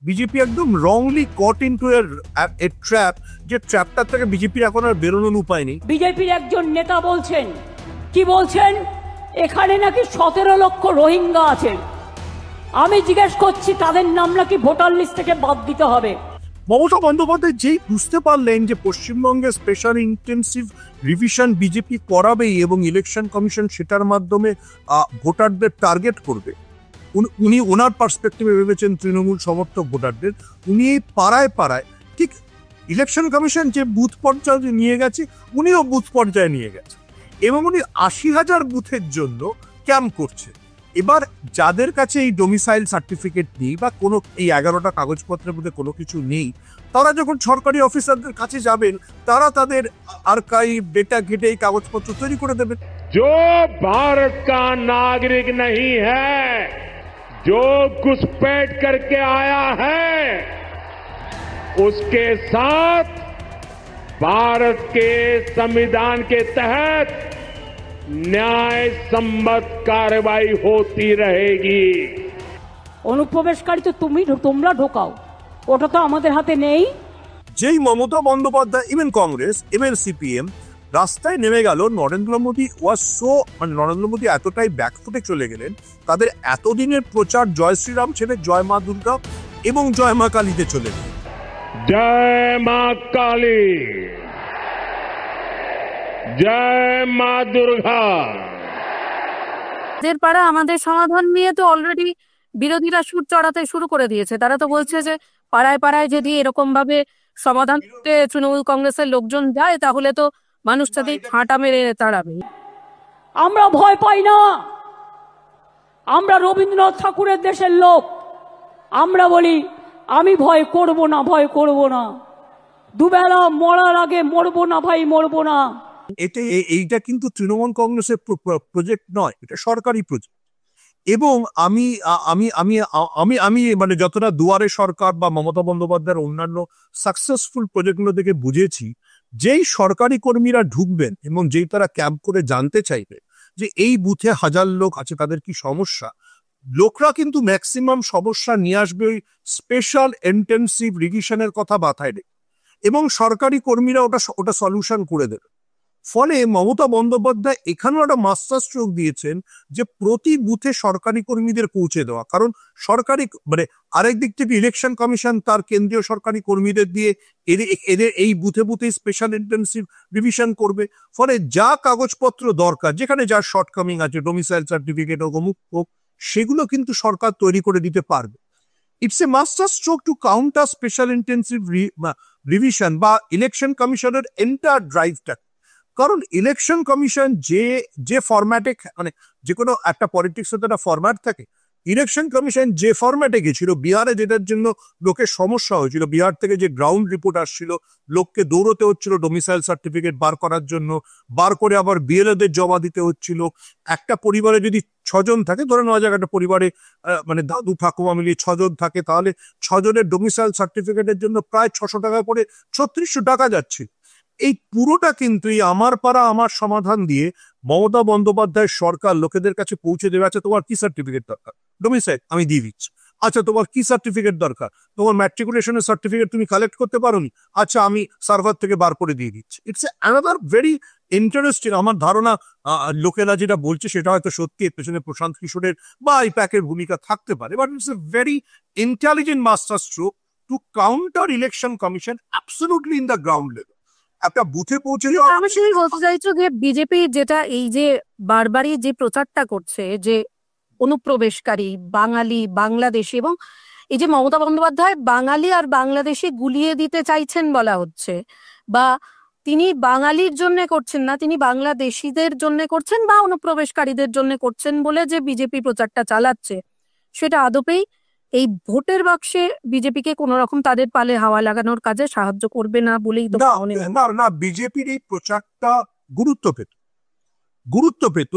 BJP একদম wrongly caught into a trap, যে ট্র্যাপটার থেকে বিজেপির এখন আর বেরোনোর উপায় নেই। বিজেপির একজন নেতা বলছেন, কি বলছেন, এখানে নাকি 17 লক্ষ রোহিঙ্গা আছেন। আমি জিজ্ঞেস করছি তাদের নাম নাকি ভোটার লিস্ট থেকে বাদ দিতে হবে। মমতা বন্দ্যোপাধ্যায় যেই বুঝতে পারলেন যে পশ্চিমবঙ্গে স্পেশাল ইন্টেন্সিভ রিভিশন বিজেপি করাবেই এবং ইলেকশন কমিশন সেটার মাধ্যমে ভোটারদের টার্গেট করবে, উনি ওনার পার্সপেক্টিভে ভেবেছেন তৃণমূল সমর্থক ভোটারদের, উনি পাড়ায় পাড়ায় ঠিক ইলেকশন কমিশন যে বুথ পর্যায়ে নিয়ে গেছে উনিও বুথ পর্যায়ে নিয়ে গেছে এবং উনি 80,000 বুথের জন্য ক্যাম্প করছে। এবার যাদের কাছে এই ডোমিসাইল সার্টিফিকেট নেই বা কোনো এই 11টা কাগজপত্রের মধ্যে কোনো কিছু নেই, তারা যখন সরকারি অফিসারদের কাছে যাবেন তারা তাদের আর্কাইভ ডেটা ঘেটে এই কাগজপত্র তৈরি করে দেবেন। जो भारत का नागरिक नहीं है, जो घुसपैठ करके आया है, उसके साथ भारत के संविधान के तहत न्याय सम्मत कार्रवाई होती रहेगी। অনুপ্রবেশকারী তো তোমরা ঢোকাও, ওটা তো আমাদের হাতে নেই। যেই Mamata Bandyopadhyay, even Congress, even CPM রাস্তায় নেমে গেল, নরেন্দ্র মোদী নরেন্দ্র মোদী এতটাই ব্যাকফুটে চলে গেলেন, তাদের এতদিনের প্রচার জয় শ্রীরাম ছেড়ে জয় মা দুর্গা এবং জয় মা কালীতে চলে গেল। जय मां काली, जय मां दुर्गा। আমাদের পাড়া আমাদের সমাধান নিয়ে তো অলরেডি বিরোধীরা সুর চড়াতে শুরু করে দিয়েছে। তারা তো বলছে যে পাড়ায় পাড়ায় যদি এরকম ভাবে সমাধান করতে তৃণমূল কংগ্রেসের লোকজন যায় তাহলে তো মানুষ তাদের হাঁটা মেরে তাড়াবে। আমরা ভয় পাই না, আমরা রবীন্দ্রনাথ ঠাকুরের দেশের লোক। আমরা বলি আমি ভয় করব না, ভয় করব না, দুবেলা মরার আগে মরবো না ভাই, মরবো না। এইটা কিন্তু তৃণমূল কংগ্রেসের প্রজেক্ট নয়, এটা সরকারি প্রজেক্ট। এবং আমি আমি আমি আমি আমি মানে যতটা দুয়ারে সরকার বা মমতা বন্দ্যোপাধ্যায়ের অন্যান্য সাকসেসফুল প্রজেক্টগুলো থেকে বুঝেছি, যেই সরকারি কর্মীরা ঢুকবেন এবং যেই তারা ক্যাম্প করে জানতে চাইবে যে এই বুথে 1000 লোক আছে তাদের কি সমস্যা, লোকরা কিন্তু ম্যাক্সিমাম সমস্যা নিয়ে আসবে ওই স্পেশাল ইন্টেন্সিভ রিভিশনের কথা মাথায় রেখে, এবং সরকারি কর্মীরা ওটা সলিউশন করে দেবে। ফলে মমতা বন্দ্যোপাধ্যায় এখানেও একটা মাস্টার স্ট্রোক দিয়েছেন যে প্রতি বুথে সরকারি কর্মীদের পৌঁছে দেওয়া। কারণ সরকারি আরেক দিক থেকে ইলেকশন কমিশন তার কেন্দ্রীয় সরকারি কর্মীদের দিয়ে এদের এই বুথে বুথে স্পেশাল ইন্টেন্সিভ রিভিশন করবে। ফলে যা কাগজপত্র দরকার, যেখানে যার শর্টকামিং আছে, ডোমিসাইল সার্টিফিকেট হোক, অমুক হোক, সেগুলো কিন্তু সরকার তৈরি করে দিতে পারবে। It's a master stroke two counter special intensive revision বা ইলেকশন কমিশনের এন্টার ড্রাইভটা। কারণ ইলেকশন কমিশন যে ফরম্যাটে, যে কোনো একটা পলিটিক্সের তো একটা ফরম্যাট থাকে, ইলেকশন কমিশন যে ফরম্যাটে গেছিল, বিহারে যেটার জন্য লোকের সমস্যা হয়েছিল, বিহার থেকে যে গ্রাউন্ড রিপোর্ট আসছিল, লোককে দৌড়তে হচ্ছিল ডোমিসাইল সার্টিফিকেট বার করার জন্য, বার করে আবার বিএলওদের জমা দিতে হচ্ছিল। একটা পরিবারে যদি 6 জন থাকে, ধরে নেওয়া যাক একটা পরিবারে দাদু ঠাকুমা মিলিয়ে 6 জন থাকে, তাহলে 6 জনের ডোমিসাইল সার্টিফিকেটের জন্য প্রায় 600 টাকা করে 3600 টাকা যাচ্ছে। এই পুরোটা কিন্তু এই আমার পাড়া আমার সমাধান দিয়ে মমতা বন্দ্যোপাধ্যায়ের সরকার লোকেদের কাছে পৌঁছে দেবে। আচ্ছা, তোমার কি সার্টিফিকেট দরকার? ডোমিসাইল আমি দিয়ে দিচ্ছি। আচ্ছা, তোমার কি সার্টিফিকেট দরকার? তোমার ম্যাট্রিকুলেশনের সার্টিফিকেট তুমি কালেক্ট করতে পারোনি? আচ্ছা, আমি সার্ভার থেকে বার করে দিয়ে দিচ্ছি। It's another very interesting. আমার ধারণা লোকেরা যেটা বলছে সেটা হয়তো সত্যি, এর পেছনে প্রশান্ত কিশোরের বা আইপ্যাকের ভূমিকা থাকতে পারে, but it's a very intelligent master stroke two counter election commission absolutely in the ground level. একটা বুথে পৌঁছে যাওয়া। আমি সেই বলতে চাইছো যে বিজেপি যেটা এই যে বারবারই যে প্রচারটা করছে যে অনুপ্রবেশকারী বাঙালি, বাংলাদেশি, এবং এই যে মমতা বন্দ্যোপাধ্যায় বাঙালি আর বাংলাদেশি গুলিয়ে দিতে চাইছেন বলা হচ্ছে, বা তিনি বাঙালির জন্য করছেন না, তিনি বাংলাদেশিদের জন্য করছেন বা অনুপ্রবেশকারীদের জন্য করছেন বলে যে বিজেপি প্রচারটা চালাচ্ছে, সেটা আদপেই এই ভোটের বাক্সে বিজেপিকে কোন রকম তাদের পালে হাওয়া লাগানোর কাজে সাহায্য করবে না বলেই তো না। বিজেপির এই প্রচারটা গুরুত্ব পেত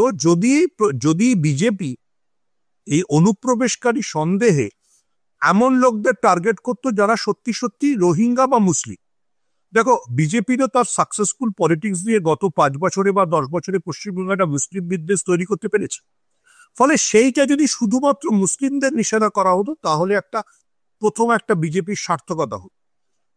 যদি বিজেপি এই অনুপ্রবেশকারী সন্দেহে এমন লোকদের টার্গেট করতো যারা সত্যি সত্যি রোহিঙ্গা বা মুসলিম। দেখো, বিজেপিরও তার সাকসেসফুল পলিটিক্স দিয়ে গত 5 বছরে বা 10 বছরে পশ্চিমবঙ্গে একটা মুসলিম বিদ্বেষ তৈরি করতে পেরেছে। ফলে সেইটা যদি শুধুমাত্র মুসলিমদের নিশানা করা হতো তাহলে একটা প্রথম একটা বিজেপির সার্থকতা হলো।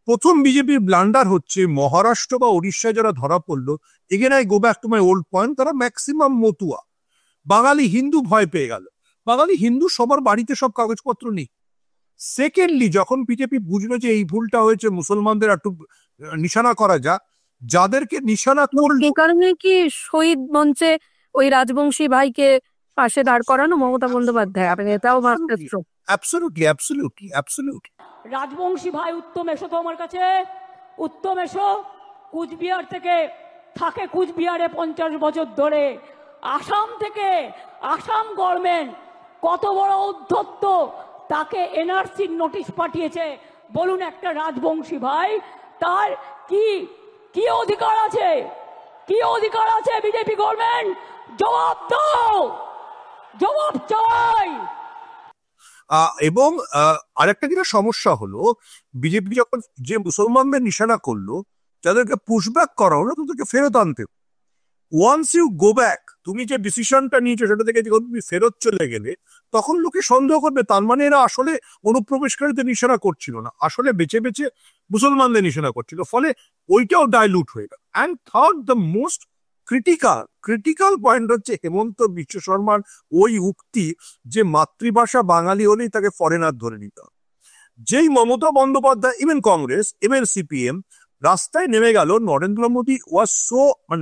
প্রথম বিজেপির ব্লান্ডার হচ্ছে মহারাষ্ট্র বা উড়িষ্যায় যারা ধরা পড়লো, again I go back to my old point, তারা ম্যাক্সিমাম মতুয়া। বাঙালি হিন্দু ভয় পেয়ে গেল, বাঙালি হিন্দু সবার বাড়িতে সব কাগজপত্র নেই। সেকেন্ডলি যখন বিজেপি বুঝলো যে এই ভুলটা হয়েছে, মুসলমানদের একটু নিশানা করা যাক, যাদেরকে নিশানা করলো, এই কারণে কি শহীদ মঞ্চে ওই রাজবংশী ভাইকে পাশে দাঁড় করানো মমতা বন্দ্যোপাধ্যায়, আপনি এটাও master. Absolutely absolutely absolutely. Rajbanshi ভাই, উত্তম এসো তো আমার কাছে, উত্তম এসো। কুচবিহার থেকে থাকে, কুচবিহারে 50 বছর ধরে। আসাম থেকে, আসাম গভর্নমেন্ট কত বড় উদ্ধত্ত, তাকে এনআরসির নোটিশ পাঠিয়েছে। বলুন, একটা রাজবংশী ভাই তার কি কি অধিকার আছে? কি অধিকার আছে বিজেপি গভর্নমেন্ট? জবাব দাও, জবাব চাই। এবং আরেকটা যেটা সমস্যা হলো, বিজেপি যখন যে মুসলমানদের নিশানা করলো, যাদেরকে পুশব্যাক করা হলো, তাদেরকে ফেরত আনতে। ওয়ান্স ইউ গো ব্যাক, তুমি যে ডিসিশনটা নিয়েছো সেটা থেকে যখন তুমি ফেরত চলে গেলে, তখন লোকে সন্দেহ করবে তার মানে এরা আসলে অনুপ্রবেশকারীদের নিশানা করছিল না, আসলে বেছে বেছে মুসলমানদের নিশানা করছিল, ফলে ওইটাও ডাইলুট হয়ে গেল। And third, the most critical point হচ্ছে হেমন্ত বিশ্ব শর্মার ওই উক্তি যে মাতৃভাষা বাঙালি হলেই তাকে ফরেনার ধরে নিতে হবে। যেই Mamata Bandyopadhyay, even Congress, even CPM রাস্তায় নেমে গেল, নরেন্দ্র মোদী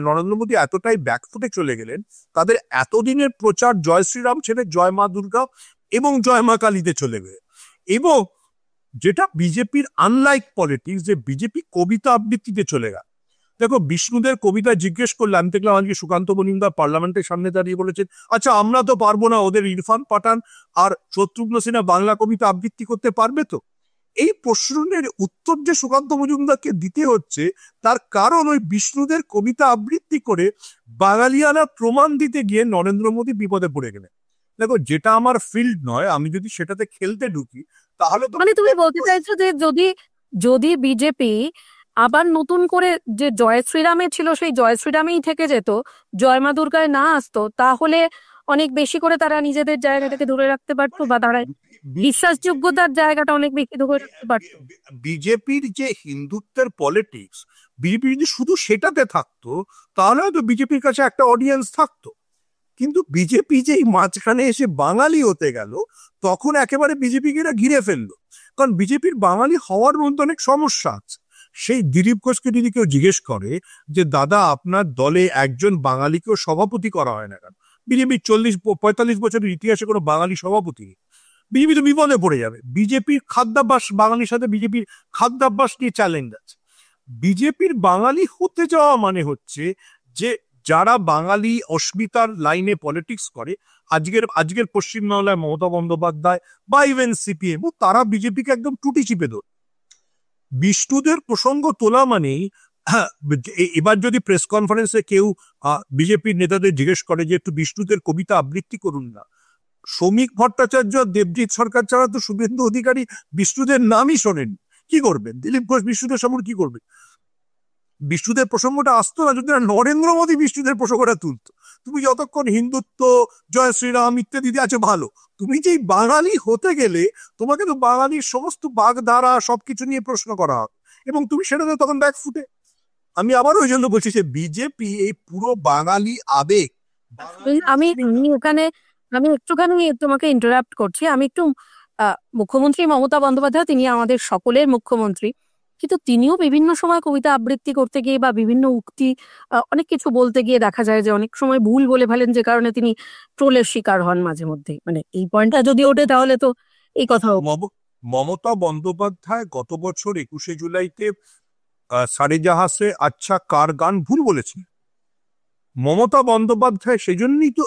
নরেন্দ্র মোদী এতটাই ব্যাকফুটে চলে গেলেন, তাদের এতদিনের প্রচার জয় শ্রীরাম ছেড়ে জয় মা দুর্গা এবং জয় মা কালীতে চলে গেল। এবং যেটা বিজেপির আনলাইক পলিটিক্স, যে বিজেপি কবিতা আবৃত্তিতে চলে গেল। দেখো, বিষ্ণুদের কবিতা জিজ্ঞেস করলে, আমি দেখলাম আজকে সুকান্ত মজুমদার পার্লামেন্টের সামনে দাঁড়িয়ে বলেছেন, আচ্ছা আমরা তো পারবো না, ওদের ইরফান পাঠান আর শত্রুঘ্ন সিনহা বাংলা কবিতা আবৃত্তি করতে পারবে তো? এই প্রশ্নের উত্তর যে সুকান্ত মজুমদারকে দিতে হচ্ছে, তার কারণ ওই বিষ্ণুদের কবিতা আবৃত্তি করে বাঙালিয়ানা প্রমাণ দিতে গিয়ে নরেন্দ্র মোদী বিপদে পড়ে গেলেন। দেখো, যেটা আমার ফিল্ড নয়, আমি যদি সেটাতে খেলতে ঢুকি তাহলে তো মানে তুমি বলতে চাইছো যে যদি যদি বিজেপি আবার নতুন করে যে জয় শ্রীরামে ছিল সেই জয় শ্রীরামেই থেকে যেত, জয় মা দুর্গায় না আসতো, তাহলে অনেক বেশি করে তারা নিজেদের জায়গাটাকে ধরে রাখতে পারতো, বা তারা বিশ্বাসযোগ্যতার জায়গাটা অনেক বেশি ধরে রাখতে পারতো। বিজেপির যে হিন্দুত্বের পলিটিক্স, বিজেপি যদি শুধু সেটাতে থাকতো তাহলে হয়তো বিজেপির কাছে একটা অডিয়েন্স থাকতো। কিন্তু বিজেপি যে মাঝখানে এসে বাঙালি হতে গেল, তখন একেবারে বিজেপিকে এরা ঘিরে ফেললো। কারণ বিজেপির বাঙালি হওয়ার মধ্যে অনেক সমস্যা আছে। সেই দিলীপ ঘোষকে যদি কেউ জিজ্ঞেস করে যে দাদা আপনার দলে একজন বাঙালিকেও সভাপতি করা হয় না কেন, বিজেপির 40-45 বছরের ইতিহাসে কোনো বাঙালি সভাপতি নেই, বিজেপি তো বিপদে পড়ে যাবে। বিজেপির খাদ্যাভ্যাস, বাঙালির সাথে বিজেপির খাদ্যাভ্যাস নিয়ে চ্যালেঞ্জ আছে। বিজেপির বাঙালি হতে যাওয়া মানে হচ্ছে যে যারা বাঙালি অস্মিতার লাইনে পলিটিক্স করে, আজকের পশ্চিমবাংলায় মমতা বন্দ্যোপাধ্যায় বা ইভেন সিপিএম, তারা বিজেপিকে একদম টুটি চিপে ধরে। বিষ্ণুদের প্রসঙ্গ তোলা মানেই, এবার যদি প্রেস কনফারেন্সে কেউ বিজেপির নেতাদের জিজ্ঞেস করে যে একটু বিষ্ণুদের কবিতা আবৃত্তি করুন না, শ্রমিক ভট্টাচার্য, দেবজিৎ সরকার ছাড়া তো শুভেন্দু অধিকারী বিষ্ণুদের নামই শোনেন। কি করবেন? দিলীপ ঘোষ বিষ্ণুদের সামনে কি করবেন? বিষ্ণুদের প্রসঙ্গটা আসতো না যদি নরেন্দ্র মোদী বিষ্ণুদের প্রসঙ্গটা তুলতো। তুমি যতক্ষণ হিন্দুত্ব, জয় শ্রীরাম ইত্যাদি আছে ভালো, তুমি যেই বাঙালি হতে গেলে তোমাকে তো বাঙালির সমস্ত বাগধারা সবকিছু নিয়ে প্রশ্ন করা হবে, এবং তুমি সেটাতে তখন ব্যাকফুটে। আমি আবার ওই জন্য বলছি যে বিজেপি এই পুরো বাঙালি আবেগ, আমি এখানে আমি একটুখানি তোমাকে ইন্টারাপ্ট করছি। আমি একটু মুখ্যমন্ত্রী মমতা বন্দ্যোপাধ্যায়, তিনি আমাদের সকলের মুখ্যমন্ত্রী, কিন্তু তিনিও বিভিন্ন সময় কবিতা আবৃত্তি করতে গিয়ে বা বিভিন্ন উক্তি অনেক কিছু বলতে গিয়ে দেখা যায় যে অনেক সময় ভুল বলে ফেলেন, যে কারণে তিনি ট্রোলের শিকার হন মাঝে মধ্যে। মানে এই পয়েন্টটা যদি ওঠে তাহলে তো এই কথা। মমতা বন্দ্যোপাধ্যায় গত বছর 21শে জুলাইতে সারে জাহাসে আচ্ছা কার গান ভুল বলেছেন। মমতা বন্দ্যোপাধ্যায় সেজন্যই তো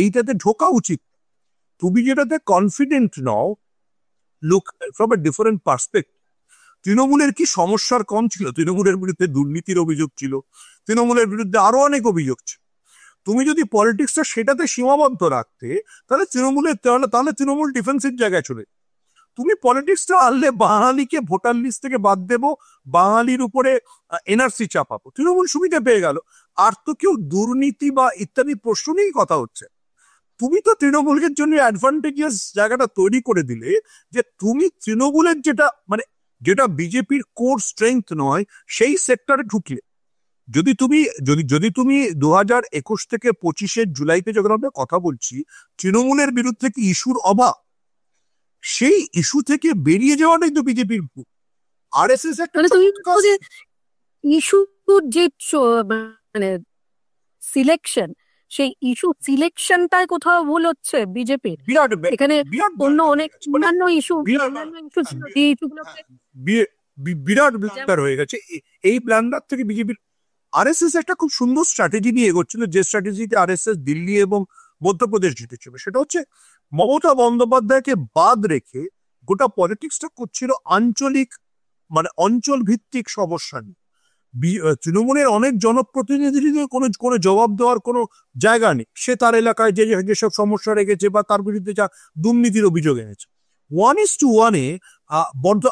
এইটাতে ঢোকা উচিত। তুমি যেটাতে কনফিডেন্ট নও, look from a different perspective. তৃণমূলের কি সমস্যার কম ছিল? তৃণমূলের বিরুদ্ধে দুর্নীতির অভিযোগ ছিল, তৃণমূলের বিরুদ্ধে আরো অনেক অভিযোগ ছিল। তুমি যদি পলিটিক্সটা সেটাতে সীমাবদ্ধ রাখতে, তাহলে তৃণমূল ডিফেন্সিভ জায়গায় চলে। তুমি পলিটিক্সটা আনলে বাঙালিকে ভোটার লিস্ট থেকে বাদ দেবো, বাঙালির উপরে এনআরসি চাপাবো, তৃণমূল সুবিধা পেয়ে গেল। আর তো কেউ দুর্নীতি বা ইত্যাদি প্রশ্ন নিয়েই কথা হচ্ছে। তুমি তো তৃণমূলের জন্য অ্যাডভান্টেজিয়াস জায়গাটা তৈরি করে দিলে, যে তুমি তৃণমূলের যেটা মানে যেটা বিজেপির কোর স্ট্রেংথ নয় সেই সেক্টরে ঢুকলে। যদি তুমি 2021 থেকে 25 জুলাইতে যখন আমরা কথা বলছি, তৃণমূলের বিরুদ্ধে কি ইস্যুর অভাব? সেই ইস্যু থেকে বেরিয়ে যাওয়াটাই তো বিজেপির আরএসএস একটা মানে তুমি বলছো যে ইস্যুর যে মানে সিলেকশন, সেই ইস্যু সিলেকশনটায় কোথাও ভুল হচ্ছে বিজেপির। বিরাট এখানে বিরাট অন্য অনেক মানে অন্যান্য ইস্যু বিরাট ছিল যে ইস্যুগুলোকে বিরাট ব্লান্ডার হয়ে গেছে। এই ব্লান্ডার থেকে বিজেপির আরএসএস একটা খুব সুন্দর স্ট্র্যাটেজি নিয়ে এগোচ্ছিল, যে স্ট্র্যাটেজিতে আরএসএস দিল্লি এবং মধ্যপ্রদেশ জিতেছিল। সেটা হচ্ছে মমতা বন্দ্যোপাধ্যায়কে বাদ রেখে গোটা পলিটিক্সটা করছিল আঞ্চলিক মানে অঞ্চল ভিত্তিক সমস্যা নিয়ে। তৃণমূলের অনেক জনপ্রতিনিধিদের কোনো জবাব দেওয়ার কোনো জায়গা নেই। সে তার এলাকায় যেসব সমস্যা রেখেছে বা তার বিরুদ্ধে যা দুর্নীতির অভিযোগ এনেছে, 1:1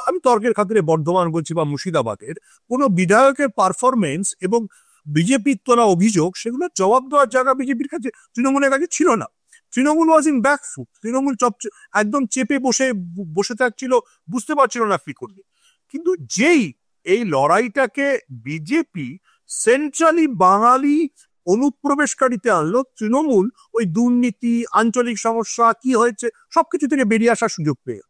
আমি তর্কের খাতিরে বর্ধমান বলছি বা মুর্শিদাবাদের কোনো বিধায়কের পারফরমেন্স এবং বিজেপির তোলা অভিযোগ, সেগুলো জবাব দেওয়ার জায়গা বিজেপির কাছে তৃণমূলের কাছে ছিল না। Trinamool was in back foot. Trinamool একদম চেপে বসে থাকছিল, বুঝতে পারছিল না কি করবে। কিন্তু যেই এই লড়াইটাকে বিজেপি সেন্ট্রালি বাঙালি অনুপ্রবেশকারীতে আনলো, তৃণমূল ওই দুর্নীতি, আঞ্চলিক সমস্যা কি হয়েছে সবকিছু থেকে বেরিয়ে আসার সুযোগ পেয়ে